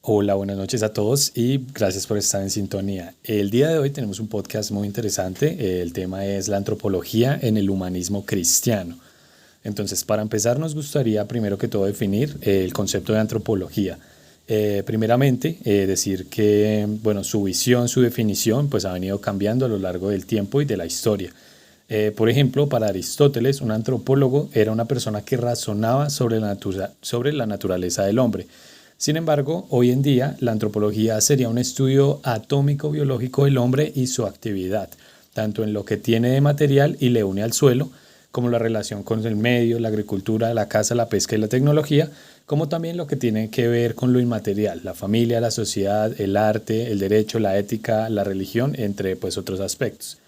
Hola, buenas noches a todos y gracias por estar en sintonía. El día de hoy tenemos un podcast muy interesante. El tema es la antropología en el humanismo cristiano. Entonces, para empezar, nos gustaría primero que todo definir el concepto de antropología. Primeramente, decir que, bueno, su visión, su definición, pues ha venido cambiando a lo largo del tiempo y de la historia. Por ejemplo, para Aristóteles, un antropólogo era una persona que razonaba sobre la naturaleza del hombre. Sin embargo, hoy en día la antropología sería un estudio atómico biológico del hombre y su actividad, tanto en lo que tiene de material y le une al suelo, como la relación con el medio, la agricultura, la caza, la pesca y la tecnología, como también lo que tiene que ver con lo inmaterial, la familia, la sociedad, el arte, el derecho, la ética, la religión, entre pues otros aspectos.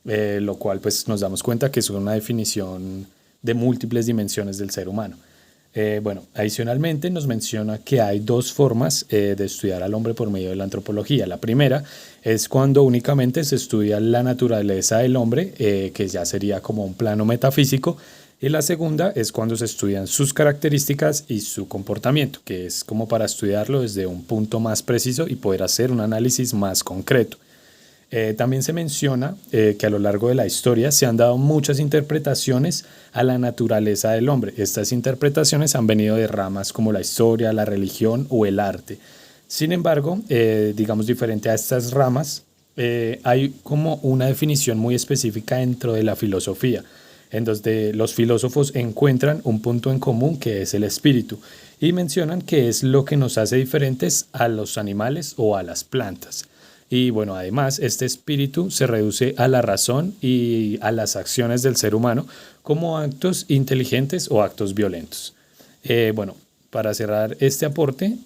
Lo cual pues nos damos cuenta que es una definición de múltiples dimensiones del ser humano. Bueno, adicionalmente nos menciona que hay dos formas de estudiar al hombre por medio de la antropología. La primera es cuando únicamente se estudia la naturaleza del hombre, que ya sería como un plano metafísico, y la segunda es cuando se estudian sus características y su comportamiento, que es como para estudiarlo desde un punto más preciso y poder hacer un análisis más concreto. También se menciona que a lo largo de la historia se han dado muchas interpretaciones a la naturaleza del hombre. Estas interpretaciones han venido de ramas como la historia, la religión o el arte. Sin embargo, digamos diferente a estas ramas, hay como una definición muy específica dentro de la filosofía, en donde los filósofos encuentran un punto en común que es el espíritu y mencionan que es lo que nos hace diferentes a los animales o a las plantas. Y bueno, además, este espíritu se reduce a la razón y a las acciones del ser humano como actos inteligentes o actos violentos. Bueno, para cerrar este aporte,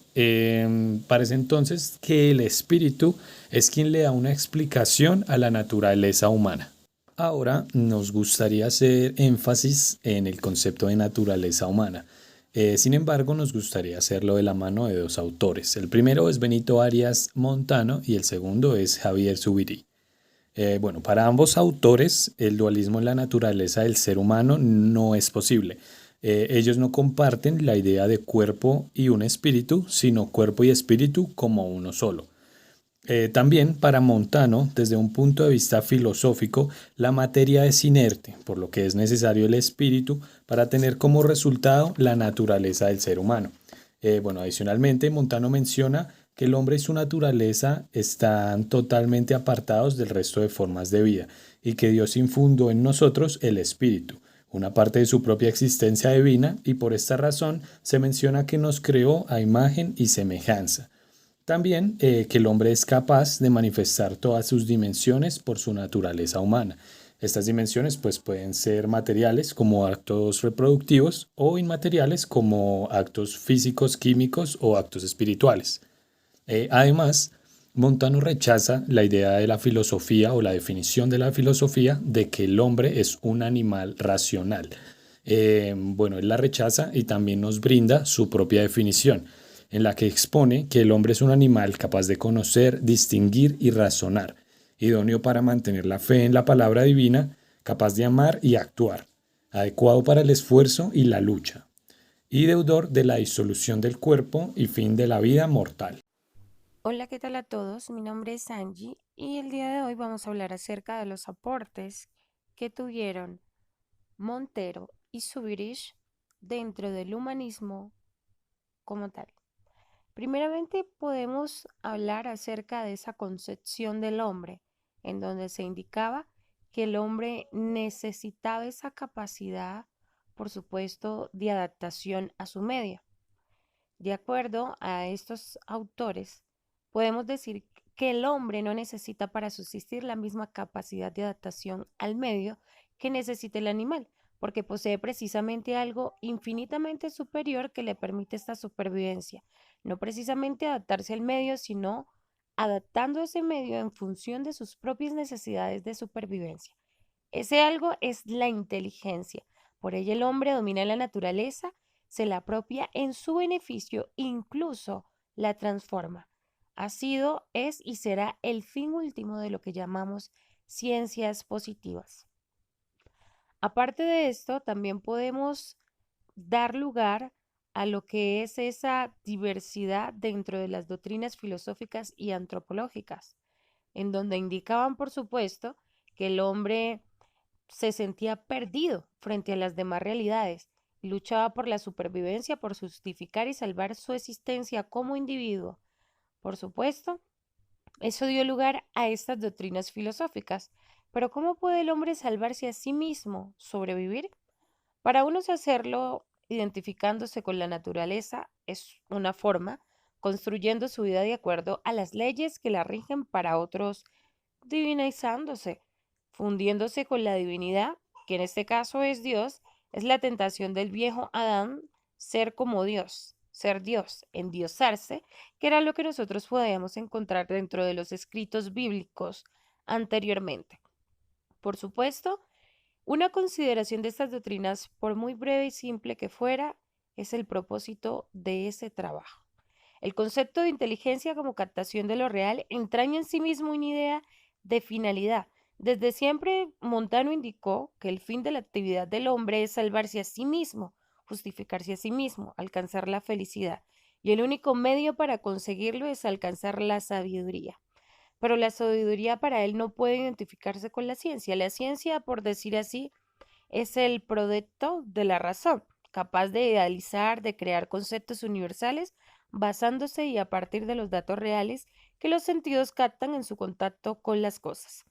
parece entonces que el espíritu es quien le da una explicación a la naturaleza humana. Ahora nos gustaría hacer énfasis en el concepto de naturaleza humana. Sin embargo, nos gustaría hacerlo de la mano de dos autores. El primero es Benito Arias Montano y el segundo es Javier Zubiri. Bueno, para ambos autores, el dualismo en la naturaleza del ser humano no es posible. Ellos no comparten la idea de cuerpo y un espíritu, sino cuerpo y espíritu como uno solo. También para Montano, desde un punto de vista filosófico, la materia es inerte, por lo que es necesario el espíritu para tener como resultado la naturaleza del ser humano. Bueno, adicionalmente, Montano menciona que el hombre y su naturaleza están totalmente apartados del resto de formas de vida y que Dios infundó en nosotros el espíritu, una parte de su propia existencia divina, y por esta razón se menciona que nos creó a imagen y semejanza. También que el hombre es capaz de manifestar todas sus dimensiones por su naturaleza humana. Estas dimensiones pues pueden ser materiales como actos reproductivos o inmateriales como actos físicos, químicos o actos espirituales. Además, Montano rechaza la idea de la filosofía o la definición de la filosofía de que el hombre es un animal racional. Bueno, él la rechaza y también nos brinda su propia definición, en la que expone que el hombre es un animal capaz de conocer, distinguir y razonar, idóneo para mantener la fe en la palabra divina, capaz de amar y actuar, adecuado para el esfuerzo y la lucha, y deudor de la disolución del cuerpo y fin de la vida mortal. Hola, ¿qué tal a todos? Mi nombre es Angie y el día de hoy vamos a hablar acerca de los aportes que tuvieron Montero y Zubirich dentro del humanismo como tal. Primeramente podemos hablar acerca de esa concepción del hombre, en donde se indicaba que el hombre necesitaba esa capacidad, por supuesto, de adaptación a su medio. De acuerdo a estos autores, podemos decir que el hombre no necesita para subsistir la misma capacidad de adaptación al medio que necesita el animal, porque posee precisamente algo infinitamente superior que le permite esta supervivencia. No precisamente adaptarse al medio, sino adaptando ese medio en función de sus propias necesidades de supervivencia. Ese algo es la inteligencia. Por ello el hombre domina la naturaleza, se la apropia en su beneficio, incluso la transforma. Ha sido, es y será el fin último de lo que llamamos ciencias positivas. Aparte de esto, también podemos dar lugar a lo que es esa diversidad dentro de las doctrinas filosóficas y antropológicas, en donde indicaban, por supuesto, que el hombre se sentía perdido frente a las demás realidades y luchaba por la supervivencia, por justificar y salvar su existencia como individuo. Por supuesto, eso dio lugar a estas doctrinas filosóficas. Pero ¿cómo puede el hombre salvarse a sí mismo, sobrevivir? Para unos hacerlo identificándose con la naturaleza es una forma, construyendo su vida de acuerdo a las leyes que la rigen, para otros divinizándose, fundiéndose con la divinidad, que en este caso es Dios. Es la tentación del viejo Adán ser como Dios, ser Dios, endiosarse, que era lo que nosotros podíamos encontrar dentro de los escritos bíblicos anteriormente. Por supuesto, una consideración de estas doctrinas, por muy breve y simple que fuera, es el propósito de ese trabajo. El concepto de inteligencia como captación de lo real entraña en sí mismo una idea de finalidad. Desde siempre, Montano indicó que el fin de la actividad del hombre es salvarse a sí mismo, justificarse a sí mismo, alcanzar la felicidad. Y el único medio para conseguirlo es alcanzar la sabiduría. Pero la sabiduría para él no puede identificarse con la ciencia. La ciencia, por decir así, es el producto de la razón, capaz de idealizar, de crear conceptos universales basándose y a partir de los datos reales que los sentidos captan en su contacto con las cosas.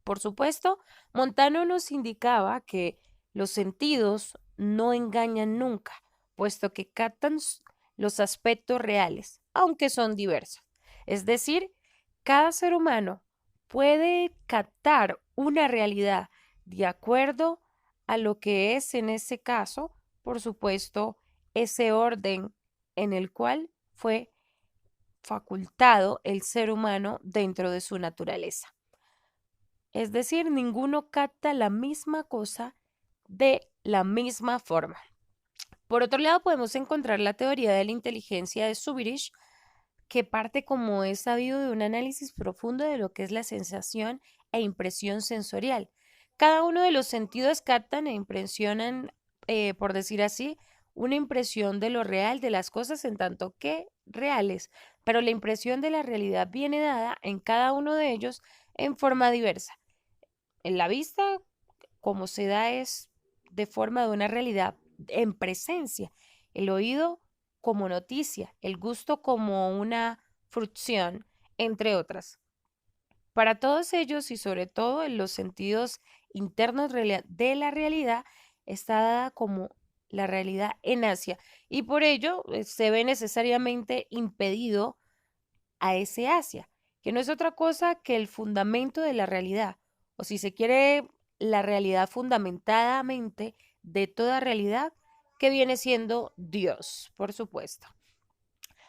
Por supuesto, Montano nos indicaba que los sentidos no engañan nunca, puesto que captan los aspectos reales, aunque son diversos. Es decir, cada ser humano puede captar una realidad de acuerdo a lo que es en ese caso, por supuesto, ese orden en el cual fue facultado el ser humano dentro de su naturaleza. Es decir, ninguno capta la misma cosa de la misma forma. Por otro lado, podemos encontrar la teoría de la inteligencia de Zurich, que parte, como es sabido, de un análisis profundo de lo que es la sensación e impresión sensorial. Cada uno de los sentidos captan e impresionan, por decir así, una impresión de lo real de las cosas en tanto que reales, pero la impresión de la realidad viene dada en cada uno de ellos en forma diversa. En la vista, como se da, es de forma de una realidad en presencia. El oído como noticia, el gusto como una frucción, entre otras. Para todos ellos y sobre todo en los sentidos internos de la realidad, está dada como la realidad en Asia y por ello se ve necesariamente impedido a ese Asia, que no es otra cosa que el fundamento de la realidad, o si se quiere, la realidad fundamentadamente de toda realidad, que viene siendo Dios, por supuesto.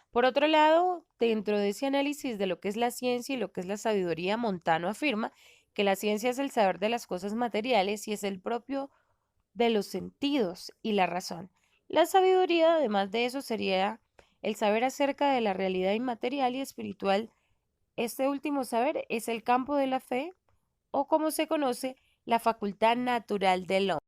Por otro lado, dentro de ese análisis de lo que es la ciencia y lo que es la sabiduría, Montano afirma que la ciencia es el saber de las cosas materiales y es el propio de los sentidos y la razón. La sabiduría, además de eso, sería el saber acerca de la realidad inmaterial y espiritual. Este último saber es el campo de la fe, o como se conoce, la facultad natural del hombre.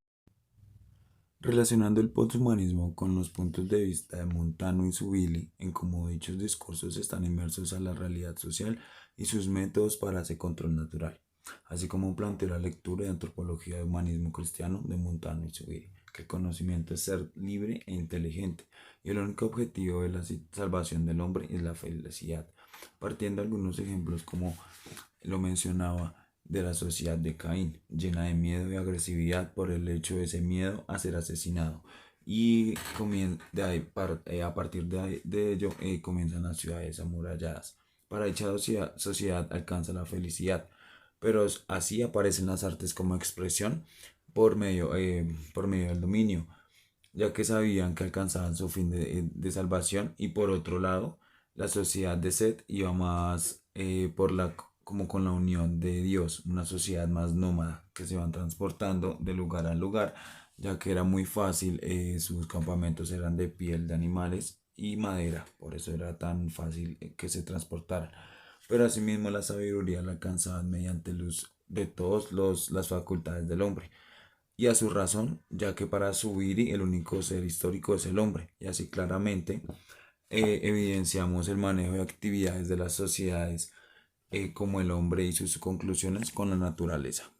Relacionando el posthumanismo con los puntos de vista de Montano y Zubili, en cómo dichos discursos están inmersos a la realidad social y sus métodos para ese control natural, así como planteó la lectura de antropología de humanismo cristiano de Montano y Zubili, que el conocimiento es ser libre e inteligente, y el único objetivo de la salvación del hombre es la felicidad, partiendo algunos ejemplos como lo mencionaba de la sociedad de Caín, llena de miedo y agresividad por el hecho de ese miedo a ser asesinado. Y a partir de ello comienzan las ciudades amuralladas. Para dicha sociedad alcanza la felicidad, pero así aparecen las artes como expresión por medio del dominio, ya que sabían que alcanzaban su fin de salvación. Y por otro lado, la sociedad de Set iba más como con la unión de Dios, una sociedad más nómada que se van transportando de lugar a lugar, ya que era muy fácil, sus campamentos eran de piel de animales y madera, por eso era tan fácil que se transportaran. Pero asimismo la sabiduría la alcanzaban mediante luz de todas las facultades del hombre, y a su razón, ya que para Zubiri el único ser histórico es el hombre, y así claramente evidenciamos el manejo de actividades de las sociedades como el hombre y sus conclusiones con la naturaleza.